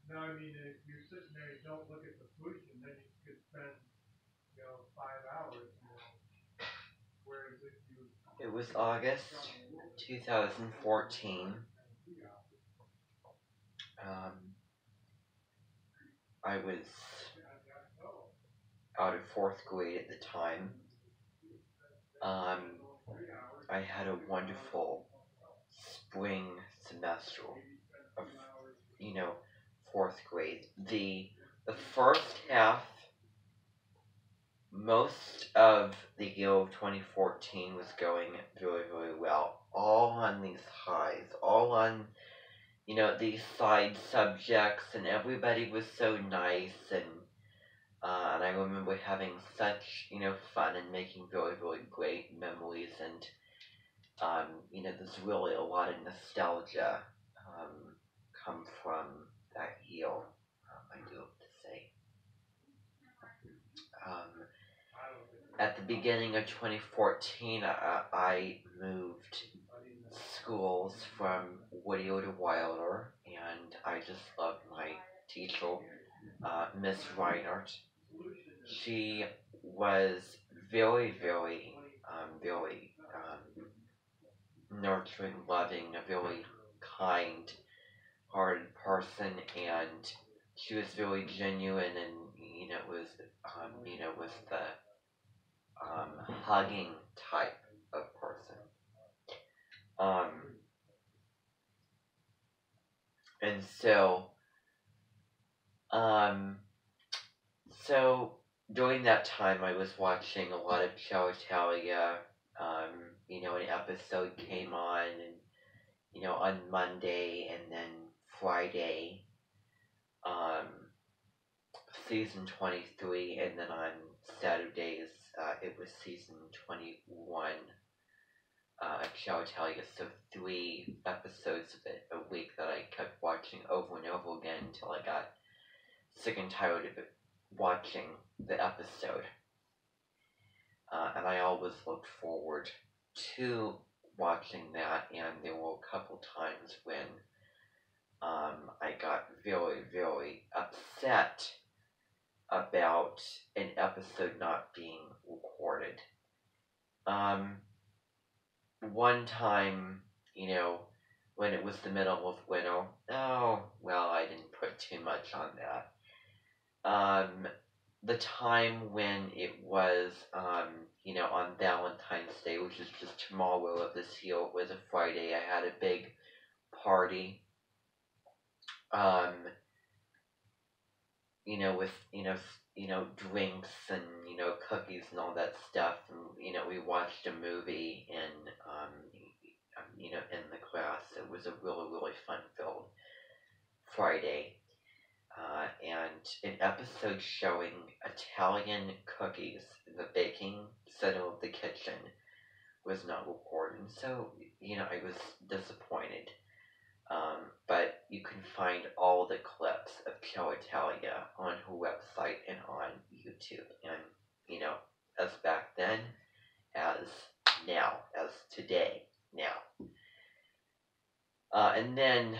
No, I mean, if you're sitting there, you don't look at the food, and then you could spend, 5 hours, whereas if you It was August 2014. Um, I was out of fourth grade at the time. Um, I had a wonderful spring semester of, you know, fourth grade. The first half, most of the year of 2014 was going very, very well. All on these highs, all on, these side subjects, and everybody was so nice, and I remember having such, fun and making very, very great memories, and, there's really a lot of nostalgia, come from that year, I do have to say. Um, at the beginning of 2014, I moved schools from Whittier to Wilder, and I just loved my teacher, Miss Reinhardt. She was very, very, very nurturing, loving, a very kind hearted person, and she was very genuine, and was was the hugging type of person. Um, and um, so during that time, I was watching a lot of Ciao Italia. An episode came on, and on Monday, and then Friday, um, season 23, and then on Saturdays, it was season 21, Ciao Italia. So 3 episodes of it a week that I kept watching over and over again until I got sick and tired of it, watching the episode. And I always looked forward to watching that, and there were a couple times when I got very, very upset about an episode not being recorded. Um, One time, when it was the middle of winter, oh, well, I didn't put too much on that. The time when it was, on Valentine's Day, which is just tomorrow of this year, it was a Friday, I had a big party, um, with, drinks and, cookies and all that stuff, and, we watched a movie in the class. It was a really, really fun-filled Friday. And an episode showing Italian cookies in the baking center of the kitchen was not recorded. So, I was disappointed. But you can find all the clips of Ciao Italia on her website and on YouTube. And, as back then, as now, as today, now. And then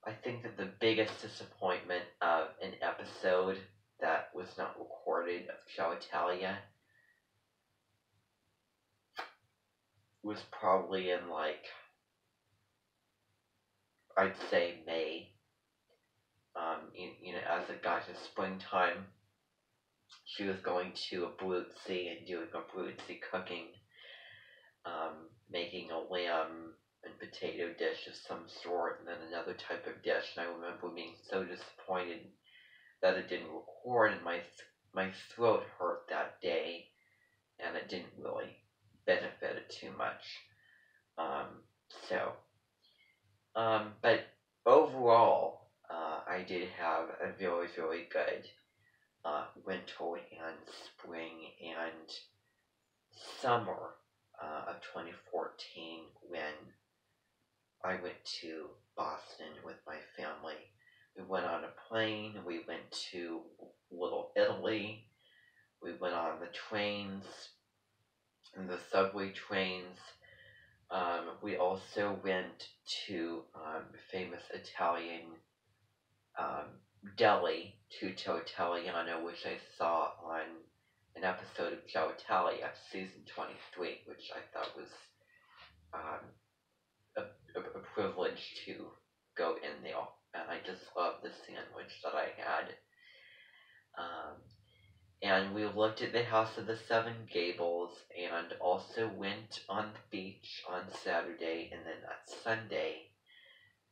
I think that the biggest disappointment of an episode that was not recorded of Ciao Italia was probably in, like, I'd say May. As it got to springtime, she was going to Abruzzi and doing Abruzzi cooking, making a lamb and potato dish of some sort, and then another type of dish. And I remember being so disappointed that it didn't record, and my throat hurt that day, and it didn't really benefit it too much. Um, so, but overall, I did have a very, very good winter and spring and summer of 2014 when I went to Boston with my family. We went on a plane, we went to Little Italy, we went on the trains, and the subway trains. We also went to famous Italian deli to Joe Italiano, which I saw on an episode of Joe Italia, season 23, which I thought was um, a privilege to go in there. And I just loved the sandwich that I had. And we looked at the House of the Seven Gables and also went on the beach on Saturday, and then that Sunday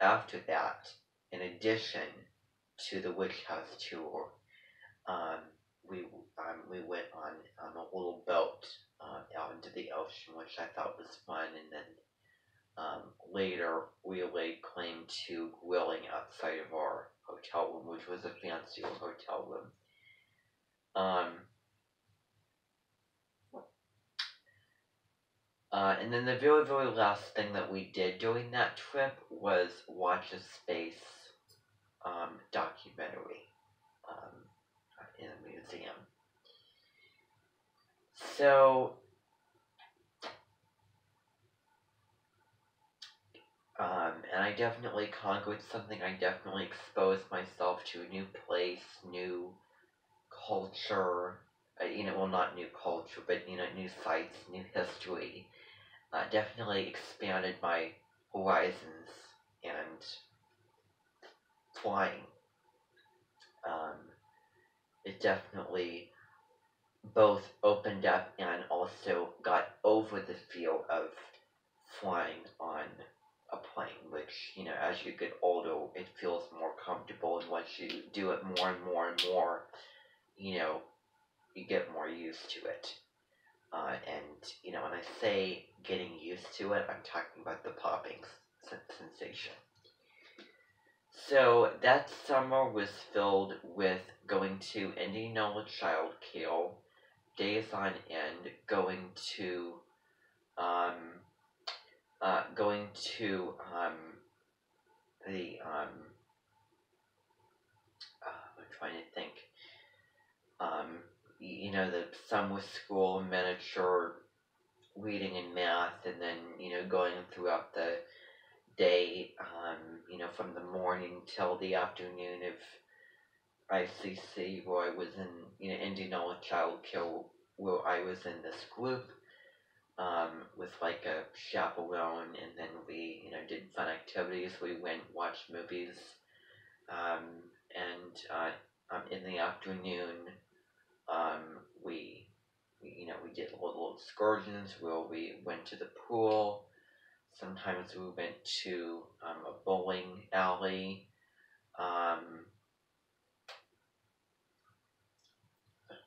after that, in addition to the Witch House tour, um, we went on a little boat out into the ocean, which I thought was fun, and then later we laid claim to grilling outside of our hotel room, which was a fancier hotel room. And then the very, very last thing that we did during that trip was watch a space documentary in a museum. So, and I definitely conquered something. I definitely exposed myself to a new place, new culture. Well, not new culture, but new sites, new history. Definitely expanded my horizons and flying. It definitely both opened up and also got over the feel of flying on a plane, which, as you get older, it feels more comfortable, and once you do it more and more and more, you get more used to it. And, when I say getting used to it, I'm talking about the popping sensation. So that summer was filled with going to Indianola Child Care, days on end, going to the I'm trying to think, the summer school miniature reading and math, and then going throughout the day, from the morning till the afternoon of ICC, where I was in, Indianola Child Care, where I was in this group, with like a chaperone, and then we, did fun activities. We went, watched movies, and in the afternoon, we did little excursions where we went to the pool. Sometimes we went to a bowling alley.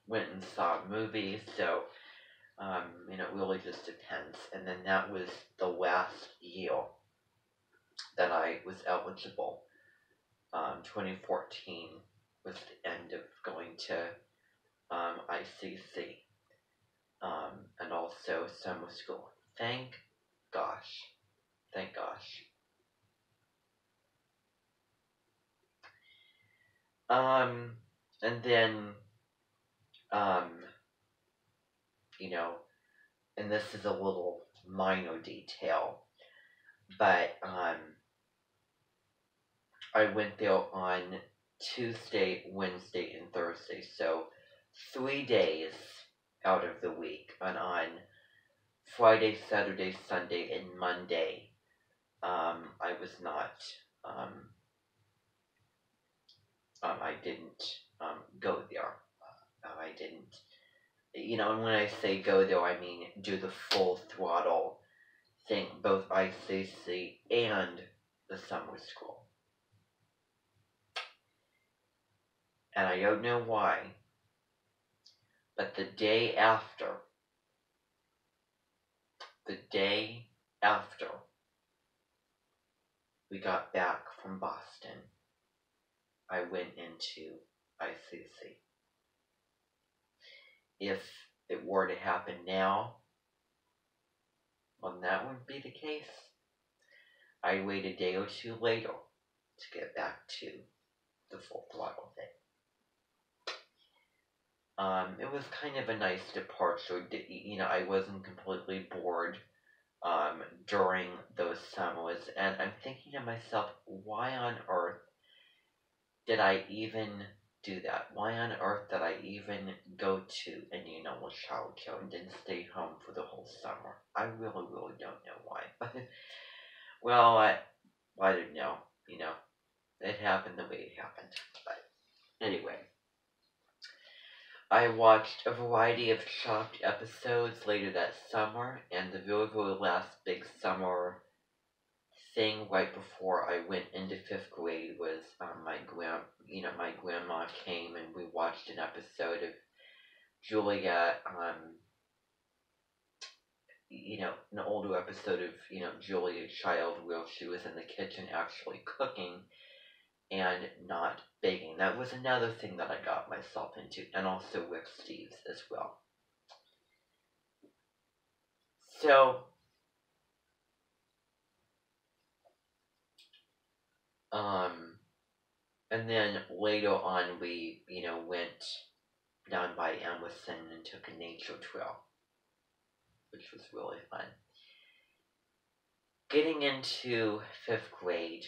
Went and saw movies. So, it really just depends. And then that was the last year that I was eligible. 2014 was the end of going to ICC, and also summer school. Thank gosh. And then, and this is a little minor detail, but, I went there on Tuesday, Wednesday, and Thursday, so 3 days out of the week, and on Friday, Saturday, Sunday, and Monday, I was not, I didn't, go there. I didn't, and when I say go there, I mean do the full throttle thing, both ICC and the summer school. And I don't know why, but the day after we got back from Boston, I went into ICC. If it were to happen now, well, that wouldn't be the case. I'd wait a day or two later to get back to the full throttle thing. It was kind of a nice departure. I wasn't completely bored during those summers, and I'm thinking to myself, why on earth did I even do that? Why on earth did I even go to Indianola Child Care and then stay home for the whole summer? I really, really don't know why. Well, I don't know. You know, it happened the way it happened. But anyway, I watched a variety of Chopped episodes later that summer, and the very, very last big summer thing right before I went into fifth grade was my grandma came and we watched an episode of Julia, an older episode of Julia Child where she was in the kitchen actually cooking and not baking. That was another thing that I got myself into, and also Rick Steves as well. So, and then later on we, went down by Emerson and took a nature trail, which was really fun. Getting into fifth grade,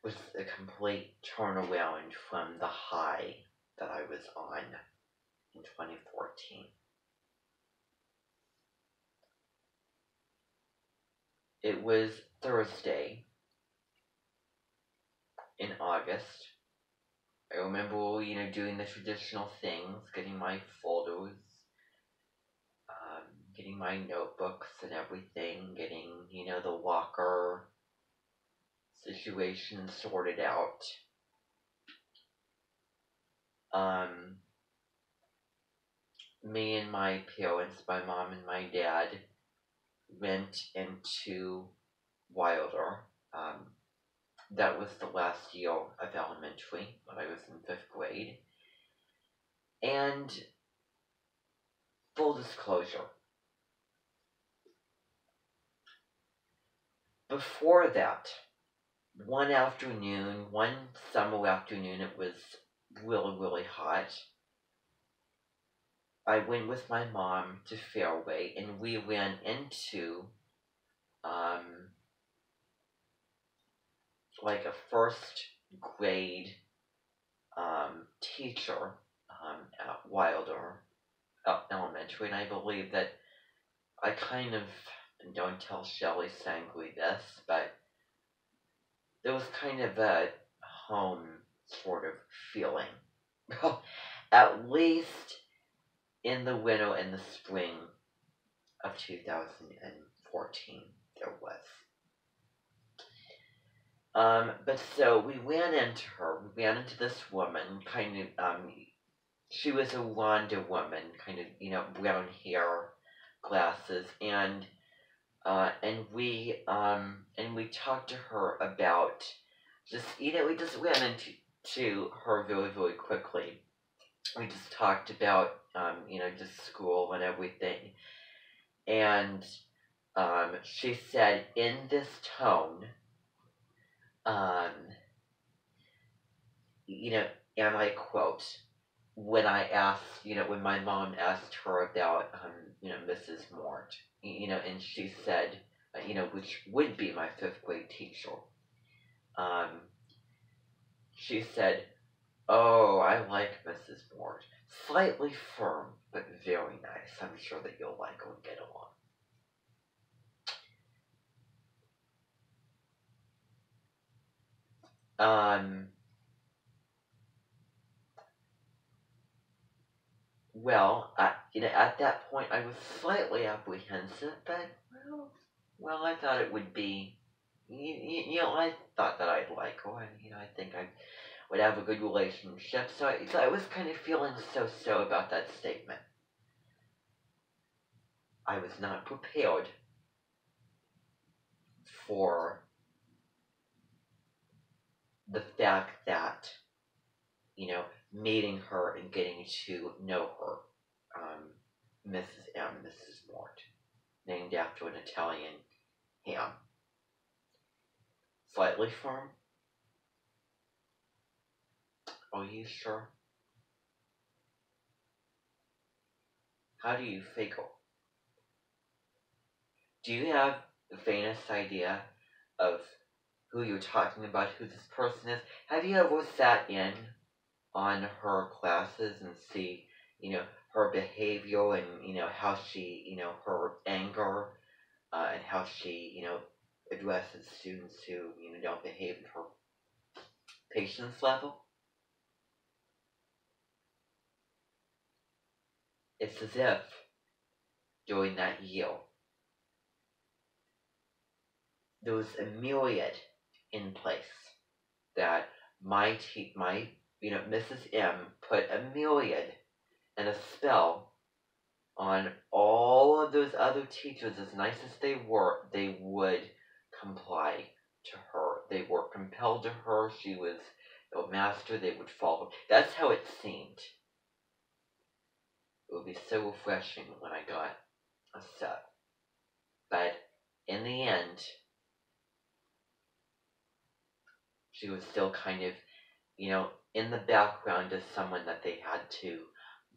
was a complete turnaround from the high that I was on in 2014. It was Thursday in August. I remember, doing the traditional things, getting my folders, getting my notebooks and everything, getting, the locker situation sorted out. Me and my parents, my mom and my dad, went into Wilder. That was the last year of elementary when I was in fifth grade. And full disclosure, before that, one summer afternoon, it was really, really hot. I went with my mom to Fairway and we ran into like a first grade teacher at Wilder Elementary, and I believe that I kind of, don't tell Shelley Sangley this, but there was kind of a home sort of feeling. Well, at least in the winter and the spring of 2014, there was. But so we ran into her. We ran into this woman, kind of, she was a Rhonda woman, kind of, brown hair, glasses, and we talked to her about just, we just ran into her very, very quickly. We just talked about, just school and everything. And, she said in this tone, and I quote, when my mom asked her about, Mrs. Mort, and she said, which would be my fifth grade teacher, she said, "Oh, I like Mrs. Mort. Slightly firm, but very nice. I'm sure that you'll like her and get along." Well, at that point, I was slightly apprehensive, but well, I thought it would be, I thought that I'd like her, and I think I would have a good relationship. So I was kind of feeling so about that statement. I was not prepared for the fact that, meeting her and getting to know her, Mrs. Mort, named after an Italian ham. Slightly firm? Are you sure? How do you figure? Do you have the faintest idea of who you're talking about, who this person is. Have you ever sat in on her classes and see, her behavior and, how she, her anger, and how she, addresses students who, don't behave at her patience level? It's as if during that year there was a myriad in place that Mrs. M put a myriad and a spell on all of those other teachers. As nice as they would comply to her. They were compelled to her. She was a master. They would follow. That's how it seemed. It would be so refreshing when I got a set. But in the end, she was still kind of, in the background as someone that they had to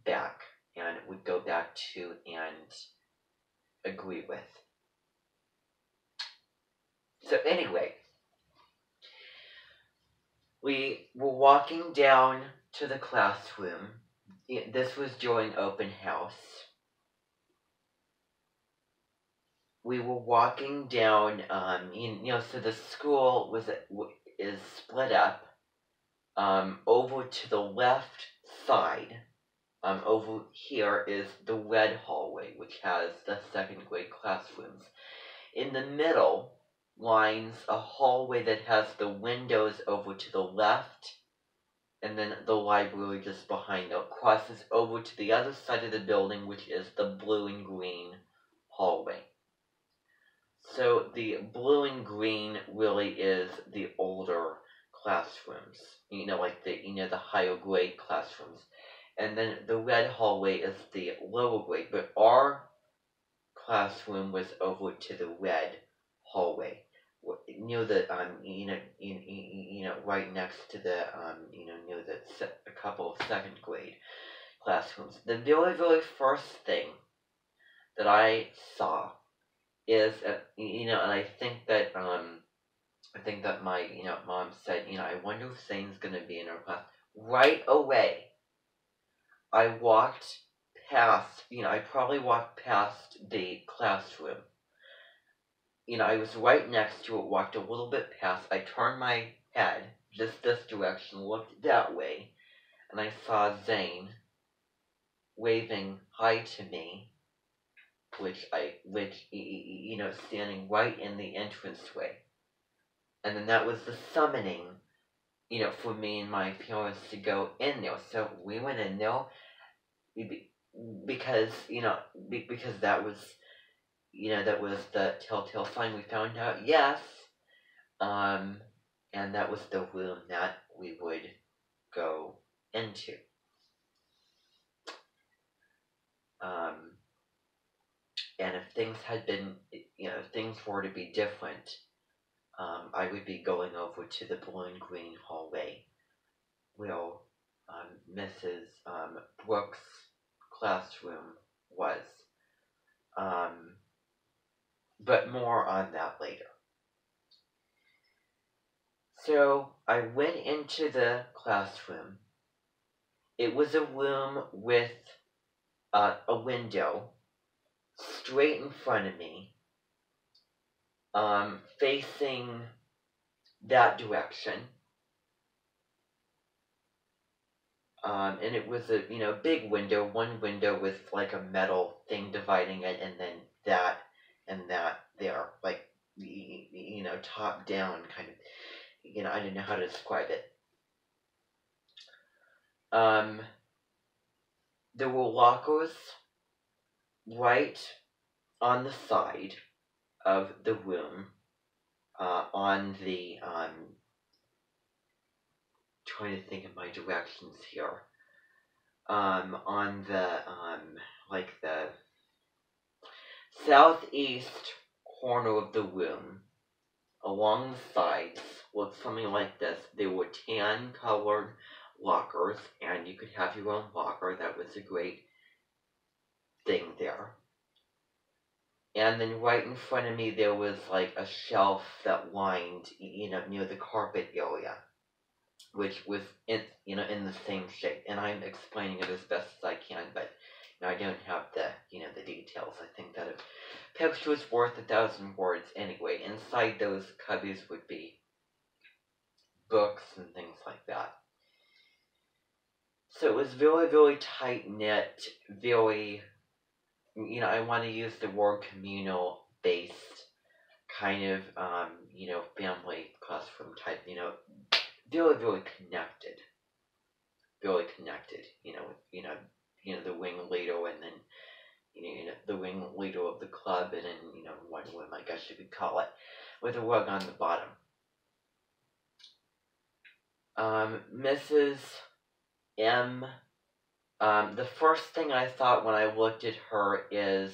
back and would go back to and agree with. So anyway, we were walking down to the classroom. This was during open house. We were walking down, so the school is split up. Over to the left side, over here is the red hallway, which has the second grade classrooms. In the middle lines a hallway that has the windows over to the left, and then the library just behind it crosses over to the other side of the building, which is the blue and green hallway. So the blue and green really is the older classrooms, like the higher grade classrooms. And then the red hallway is the lower grade, but our classroom was over to the red hallway, near the right next to the near a couple of second grade classrooms. The very, very first thing that I saw is, and I think that my mom said, I wonder if Zane's gonna be in our class. Right away, I walked past, I probably walked past the classroom. I was right next to it, walked a little bit past. I turned my head just this direction, looked that way, and I saw Zane waving hi to me, which standing right in the entranceway. And then that was the summoning, for me and my parents to go in there. So we went in there because, because that was, that was the telltale sign. We found out, yes, and that was the room that we would go into. And if things had been, if things were to be different, I would be going over to the blue and green hallway where Mrs. Brooks' classroom was. But more on that later. So I went into the classroom. It was a room with a window straight in front of me, facing that direction. And it was a, big window, one window with like a metal thing dividing it, and then that and that there, like, top down kind of, I don't know how to describe it. There were lockers right on the side of the room, on the, trying to think of my directions here, on the, like the southeast corner of the room, along the sides, looked something like this. There were tan colored lockers, and you could have your own locker. That was a great thing there. and then right in front of me there was like a shelf that lined, near the carpet area, which was in the same shape. And I'm explaining it as best as I can, but I don't have the details. I think that a picture was worth 1,000 words anyway. Inside those cubbies would be books and things like that. So it was very, very tight knit, very, I want to use the word communal based kind of, family classroom type, very, very connected. Very connected, the wing leader, and then, the wing leader of the club, and then, one room, I guess you could call it, with a rug on the bottom. Mrs. M, the first thing I thought when I looked at her is,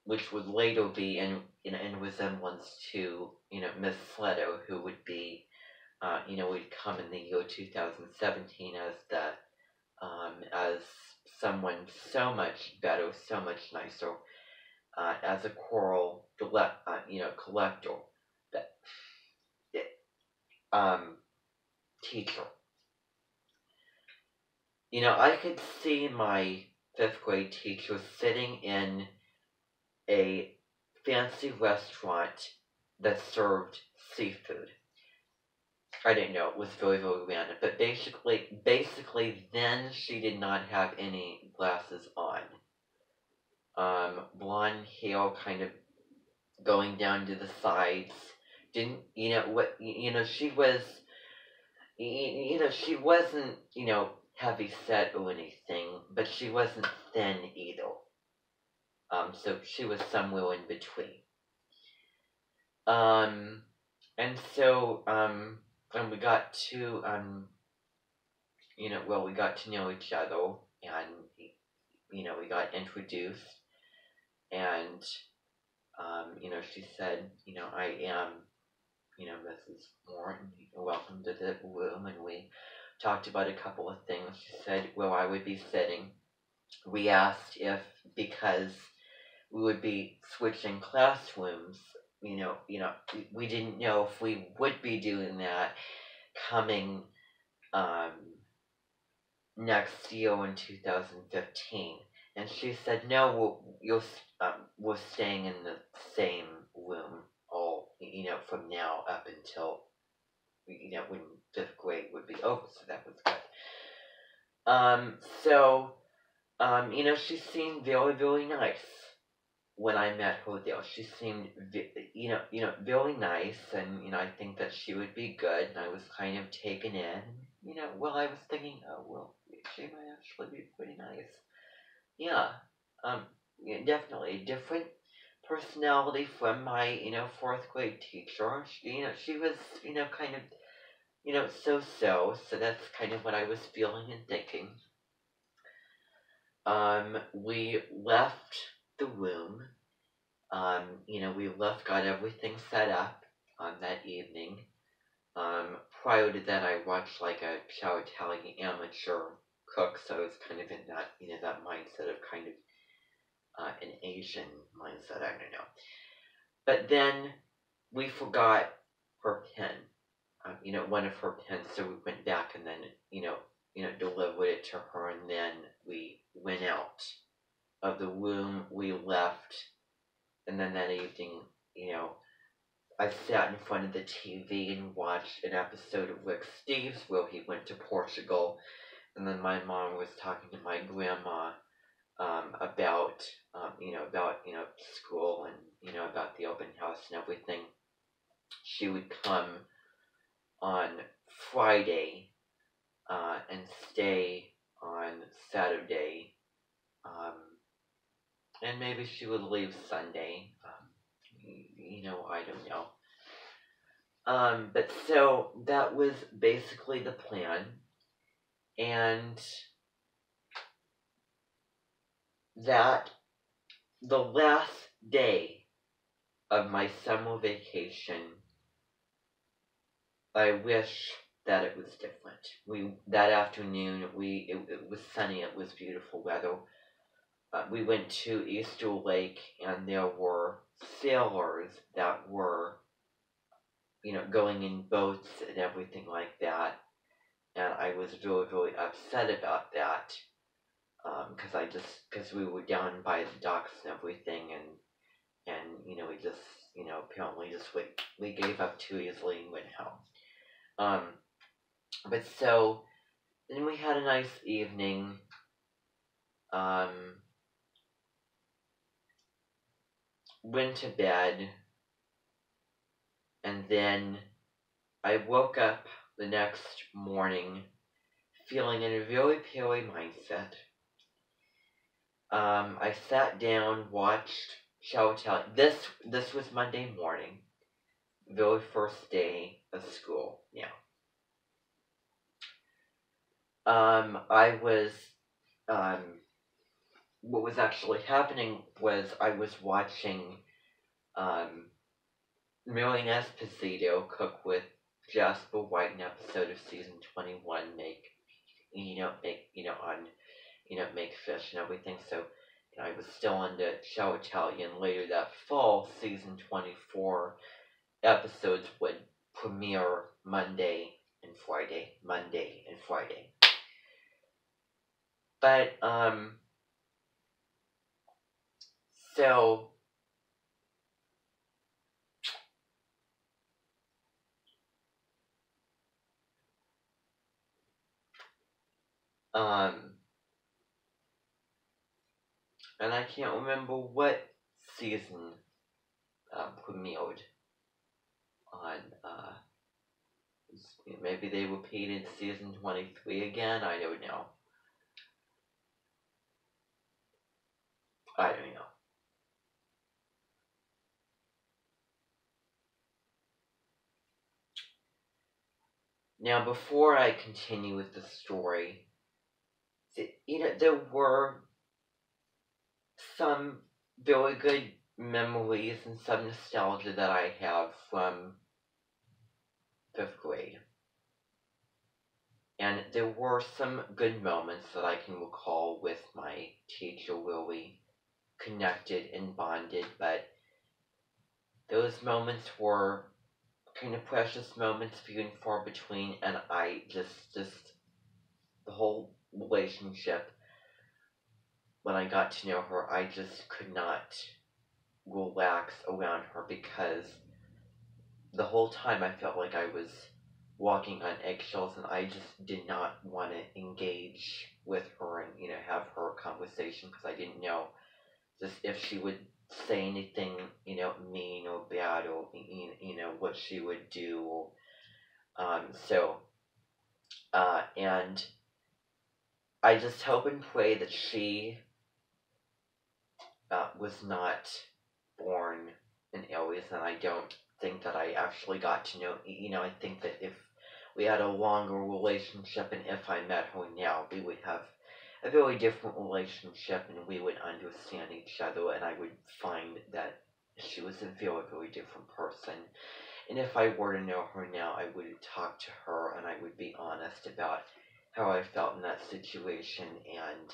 which would later be in resemblance to, Miss Sleto, who would be, would come in the year 2017 as someone so much better, so much nicer, as a choral collector, that teacher. I could see my 5th grade teacher sitting in a fancy restaurant that served seafood. I didn't know, it was very, very random, but basically then she did not have any glasses on. Blonde hair kind of going down to the sides. Didn't, she was, she wasn't, heavy set or anything, but she wasn't thin either. So she was somewhere in between. And so, when we got to, we got to know each other, and, we got introduced, and, she said, I am, Mrs. Morton, welcome to the room, and we talked about a couple of things. She said where I would be sitting. We asked if, because we would be switching classrooms, we didn't know if we would be doing that coming next year in 2015. And she said, no, we're staying in the same room all, from now up until, when 5th grade would be over, so that was good. She seemed very, very nice when I met her there. She seemed, very nice, and, I think that she would be good, and I was kind of taken in, I was thinking, oh, well, she might actually be pretty nice. Yeah, definitely a different personality from my, 4th grade teacher. She was, kind of, so that's kind of what I was feeling and thinking. We left the room. We left, got everything set up on that evening. Prior to that, I watched like a Chow Italian amateur cook, so I was kind of in that, that mindset of kind of an Asian mindset, I don't know. But then we forgot her pen, one of her pens, so we went back and then, delivered it to her, and then we went out of the room, we left, and then that evening, I sat in front of the TV and watched an episode of Rick Steves where he went to Portugal, and then my mom was talking to my grandma about school and, about the open house and everything. She would come on Friday and stay on Saturday, and maybe she would leave Sunday. I don't know. But so that was basically the plan, and that the last day of my summer vacation, I wish that it was different. That afternoon, it was sunny, it was beautiful weather. we went to Easter Lake, and there were sailors that were, going in boats and everything like that. And I was really, really upset about that. Because we were down by the docks and everything, and we just, apparently just we gave up too easily and went home. But so then we had a nice evening. Went to bed, and then I woke up the next morning feeling in a very poorly mindset. I sat down, watched Show Tell. This was Monday morning, very first day of school. Yeah. I was what was actually happening was I was watching Marian Esposito cook with Jasper White an episode of season 21, make fish and everything. So I was still on the Show Italian. Later that fall, season 24 episodes would premiere Monday and Friday. But so and I can't remember what season premiered on maybe they repeated season 23 again. I don't know. Now, before I continue with the story, there were some very good memories and some nostalgia that I have from 5th grade. And there were some good moments that I can recall with my teacher where we connected and bonded, but those moments were kind of precious moments, few and far between, and I just the whole relationship, when I got to know her, I just could not relax around her because the whole time I felt like I was walking on eggshells, and I just did not want to engage with her and have her conversation because I didn't know just if she would say anything mean or bad, or what she would do. And I just hope and pray that she was not born in Aries, and I don't think that I actually got to know. I think that if we had a longer relationship, and if I met her now, we would have a very different relationship, and we would understand each other, and I would find that she was a very, very different person. And if I were to know her now, I would talk to her, and I would be honest about how I felt in that situation, and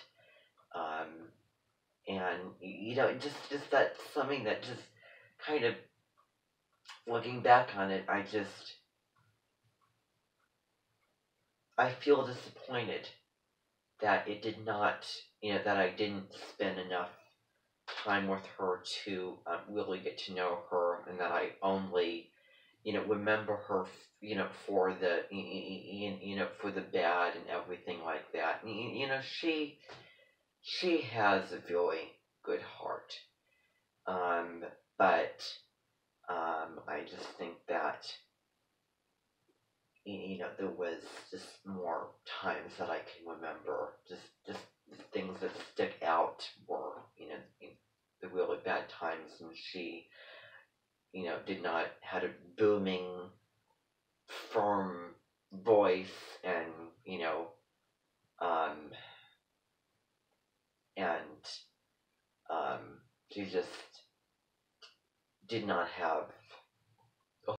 just that's something that just kind of, looking back on it, I feel disappointed that it did not, that I didn't spend enough time with her to really get to know her, and that I only, remember her, for the, for the bad and everything like that. She has a very good heart, but I just think that there was just more times that I can remember. Just things that stick out were the really bad times when she did not had a booming, firm voice, and um and she just did not have